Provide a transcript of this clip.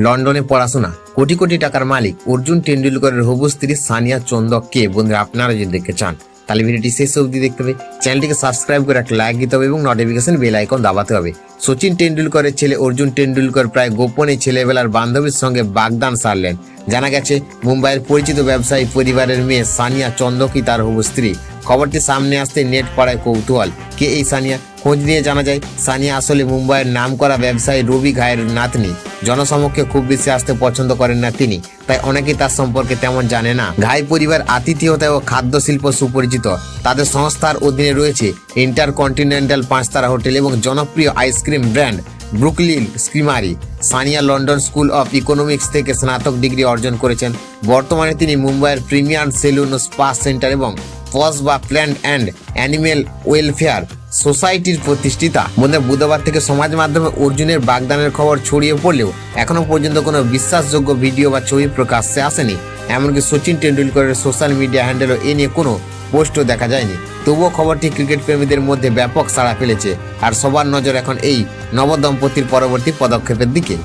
লন্ডনে পড়াশোনা, কোটি কোটি টাকার মালিক অর্জুন টেন্ডুলকরের হবু স্ত্রী সানিয়া চন্দক কে? বন্ধুরা, আপনারা যদি দেখতে চান তাহলে ভিডিওটি শেষ অবধি দেখতে হবে। চ্যানেলটিকে সাবস্ক্রাইব করে একটা লাইক দিতে হবে এবং নোটিফিকেশন বেল আইকন দাবাতে হবে। সচিন টেন্ডুলকরের ছেলে অর্জুন টেন্ডুলকর প্রায় গোপনে ছেলেবেলার বান্ধবীর সঙ্গে বাগদান সারলেন। জানা গেছে মুম্বাইয়ের পরিচিত ব্যবসায়ী পরিবারের মেয়ে সানিয়া চন্দকই তার হবু স্ত্রী। খবরটি সামনে আসতে নেট পাড়ায় কৌতূহল, কে এই সানিয়া? খোঁজ নিয়ে জানা যায় সানিয়া আসলে মুম্বাইয়ের নামকরা ব্যবসায়ী রবি ঘায়ের নাতনি। জনসমক্ষে খুব বেশি আসতে পছন্দ করেন না তিনি, তাই অনেকেই তার সম্পর্কে তেমন জানে না। ঘাই পরিবার আতিথেয়তা ও খাদ্য শিল্প সুপরিচিত। তাদের সংস্থার অধীনে রয়েছে ইন্টারকন্টিনেন্টাল 5 তারা হোটেল এবং জনপ্রিয় ice cream brand Brooklyn Creamery. Sania London School of Economics থেকে স্নাতক ডিগ্রি অর্জন করেছেন। বর্তমানে তিনি মুম্বাইয়ের প্রিমিয়ার সেলুন ও স্পা সেন্টার এবং পজ বা প্ল্যান্ট অ্যান্ড অ্যানিমেল ওয়েলফেয়ার সোসাইটির প্রতিষ্ঠাতা। বুধবার থেকে সমাজ মাধ্যমে অর্জুনের বাগদানের খবর ছড়িয়ে পড়লেও এখনো পর্যন্ত কোনো বিশ্বাসযোগ্য ভিডিও বা ছবি প্রকাশ্যে আসেনি। এমনকি সচিন টেন্ডুলকরের সোশ্যাল মিডিয়া হ্যান্ডেলও এ নিয়ে কোনো পোস্টও দেখা যায়নি। তবুও খবরটি ক্রিকেট প্রেমীদের মধ্যে ব্যাপক সাড়া ফেলেছে, আর সবার নজর এখন এই নবদম্পতির পরবর্তী পদক্ষেপের দিকে।